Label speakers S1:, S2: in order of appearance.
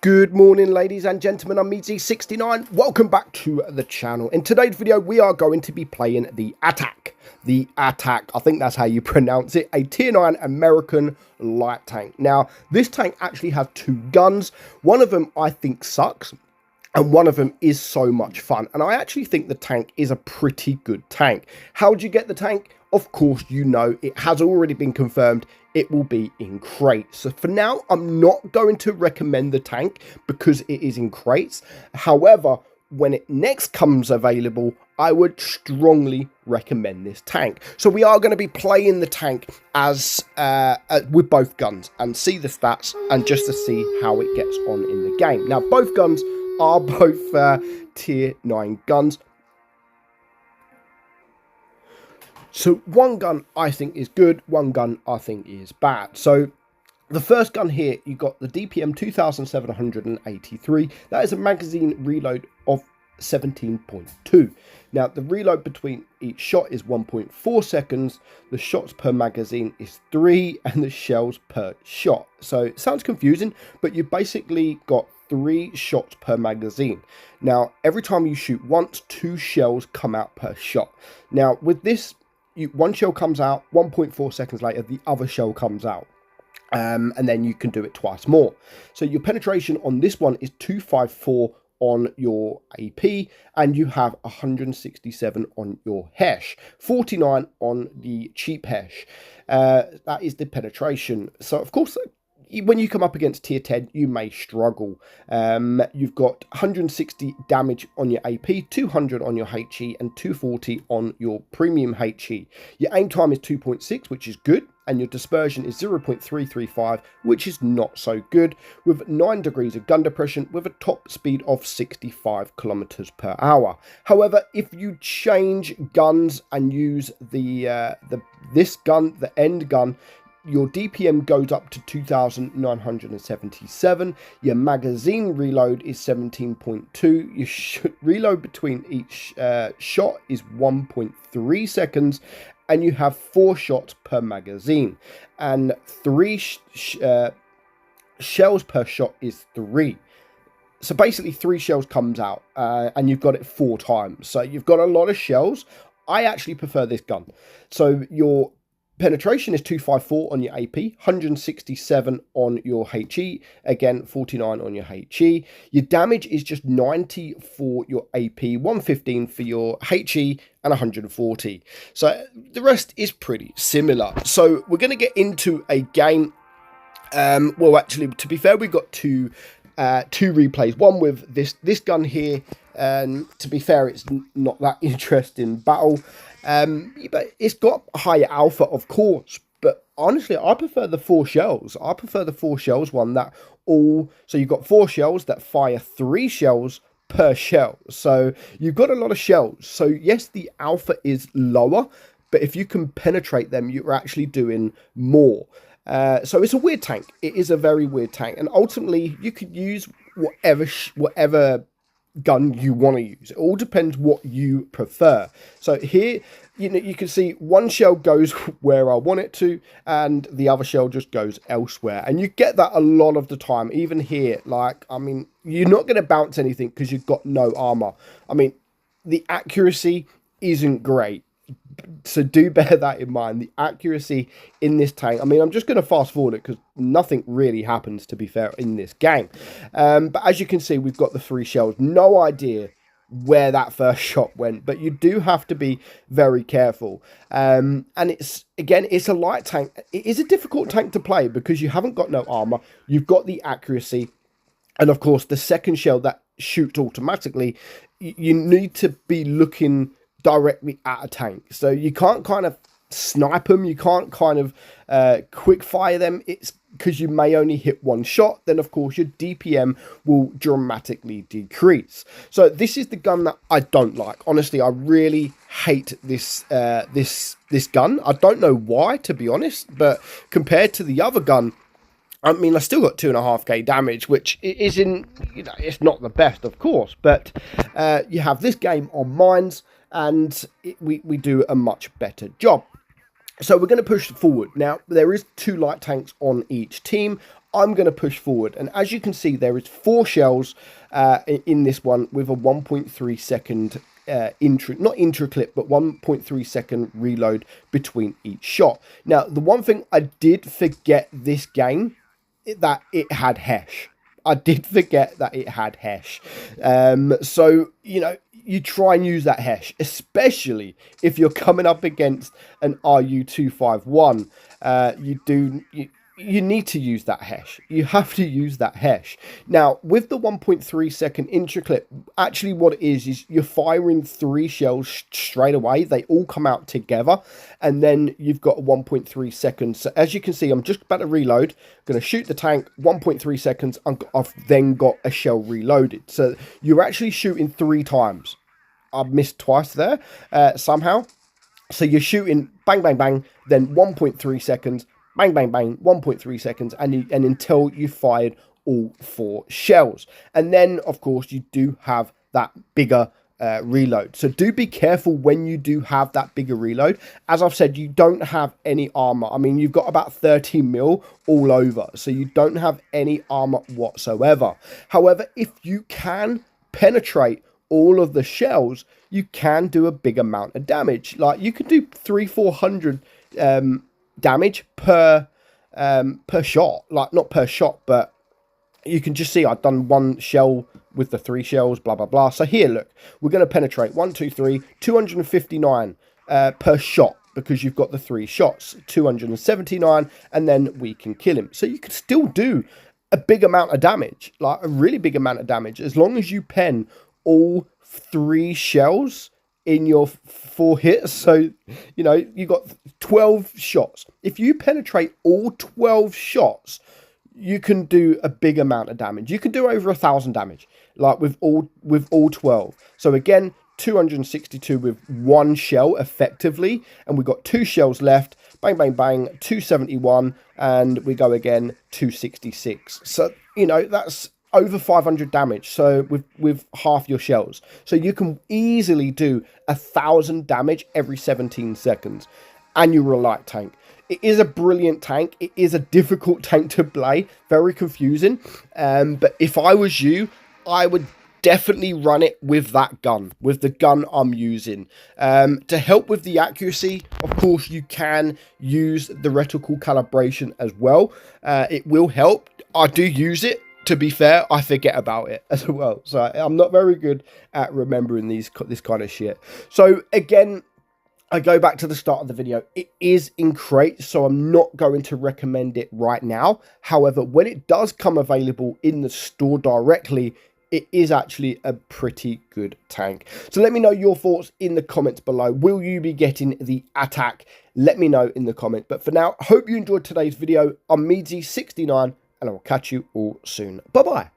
S1: Good morning, ladies and gentlemen. I'm meadsyreplays. Welcome back to the channel. In today's video, we are going to be playing the Atac. The Atac, I think that's how you pronounce it, a tier 9 American light tank. Now, this tank actually has two guns. One of them I think sucks, and one of them is so much fun. And I actually think the tank is a pretty good tank. How do you get the tank? Of course, you know, it has already been confirmed. It will be in crates. So for now, I'm not going to recommend the tank because it is in crates. However, when it next comes available, I would strongly recommend this tank. So we are going to be playing the tank as with both guns and see the stats and just to see how it gets on in the game. Now, both guns are both tier 9 guns. So one gun I think is good, one gun I think is bad. So the first gun here, you got the DPM 2783. That is a magazine reload of 17.2. Now the reload between each shot is 1.4 seconds. The shots per magazine is 3 and the shells per shot. So it sounds confusing, but you basically got 3 shots per magazine. Now every time you shoot once, 2 shells come out per shot. Now with this, one shell comes out, 1.4 seconds later, the other shell comes out. And then you can do it twice more. So your penetration on this one is 254 on your AP, and you have 167 on your hesh, 49 on the cheap hesh. That is the penetration. So, of course, when you come up against tier 10, you may struggle. You've got 160 damage on your AP, 200 on your HE, and 240 on your premium HE. Your aim time is 2.6, which is good, and your dispersion is 0.335, which is not so good, with 9 degrees of gun depression, with a top speed of 65 kilometers per hour. However, if you change guns and use this gun, the end gun, your DPM goes up to 2,977. Your magazine reload is 17.2. Your reload between each shot is 1.3 seconds. And you have 4 shots per magazine. And 3 shells per shot is 3. So basically 3 shells comes out and you've got it 4 times. So you've got a lot of shells. I actually prefer this gun. So your penetration is 254 on your AP, 167 on your HE, again 49 on your HE. Your damage is just 90 for your AP, 115 for your HE, and 140. So the rest is pretty similar. So we're going to get into a game. Well, actually, to be fair, we've got two replays. One with this gun here. To be fair, it's not that interesting battle. But it's got higher alpha, of course, but honestly, I prefer the 4 shells. I prefer the 4 shells one that so you've got 4 shells that fire 3 shells per shell. So you've got a lot of shells. So yes, the alpha is lower, but if you can penetrate them, you're actually doing more. So it's a weird tank. It is a very weird tank. And ultimately, you could use whatever gun you want to use. It all depends what you prefer. So here, you can see one shell goes where I want it to, and the other shell just goes elsewhere. And you get that a lot of the time. Even here, like, I mean, you're not going to bounce anything because you've got no armor. I mean, the accuracy isn't great. So do bear that in mind. The accuracy in this tank, I mean, I'm just going to fast forward it because nothing really happens, to be fair, in this game. But as you can see, we've got the 3 shells. No idea where that first shot went, but you do have to be very careful. And it's a light tank. It is a difficult tank to play because you haven't got no armor. You've got the accuracy. And of course, the second shell that shoots automatically, you need to be looking directly at a tank, so you can't kind of snipe them, you can't kind of quick fire them. It's because you may only hit 1 shot, then of course your DPM will dramatically decrease. So this is the gun that I don't like. Honestly, I really hate this this gun. I don't know why, to be honest, but compared to the other gun, I mean, I still got 2.5k damage, which isn't, it's not the best, of course, but you have this game on mines, and we do a much better job. So we're going to push forward. Now, there is 2 light tanks on each team. I'm going to push forward. And as you can see, there is 4 shells in this one with a 1.3 second not intra clip, but 1.3 second reload between each shot. Now, the one thing I did forget this game, that it had hesh. I did forget that it had hesh. So, you know, you try and use that hesh, especially if you're coming up against an RU251. You need to use that hesh. You have to use that hesh. Now, with the 1.3 second intra clip, actually what it is you're firing 3 shells straight away. They all come out together, and then you've got a 1.3 seconds. So as you can see, I'm just about to reload. I'm going to shoot the tank, 1.3 seconds. I've then got a shell reloaded. So you're actually shooting 3 times. I've missed twice there somehow. So you're shooting bang, bang, bang, then 1.3 seconds, bang, bang, bang, 1.3 seconds, and until you fired all 4 shells. And then, of course, you do have that bigger reload. So do be careful when you do have that bigger reload. As I've said, you don't have any armor. I mean, you've got about 30 mil all over, so you don't have any armor whatsoever. However, if you can penetrate all of the shells, you can do a big amount of damage. Like, you could do 300-400 damage per shot. Like, not per shot, but you can just see I've done 1 shell with the 3 shells, blah blah blah. So here, look, we're going to penetrate 1 2 3 259 per shot, because you've got the 3 shots, 279, and then we can kill him. So you could still do a big amount of damage, like a really big amount of damage, as long as you pen all 3 shells in your 4 hits. So, you know, you got 12 shots. If you penetrate all 12 shots, you can do a big amount of damage. You can do over 1,000 damage, like with all 12. So again, 262 with 1 shell effectively, and we've got 2 shells left. Bang, bang, bang, 271, and we go again, 266. So, you know, that's over 500 damage, so with half your shells. So you can easily do 1,000 damage every 17 seconds. And you're a light tank. It is a brilliant tank. It is a difficult tank to play. Very confusing. But if I was you, I would definitely run it with that gun, with the gun I'm using. To help with the accuracy, of course, you can use the reticle calibration as well. It will help. I do use it. To be fair, I forget about it as well. So I'm not very good at remembering this kind of shit. So again, I go back to the start of the video. It is in crate, so I'm not going to recommend it right now. However, when it does come available in the store directly, it is actually a pretty good tank. So let me know your thoughts in the comments below. Will you be getting the Atac? Let me know in the comments. But for now, hope you enjoyed today's video. I'm meadsy69, and I will catch you all soon. Bye-bye.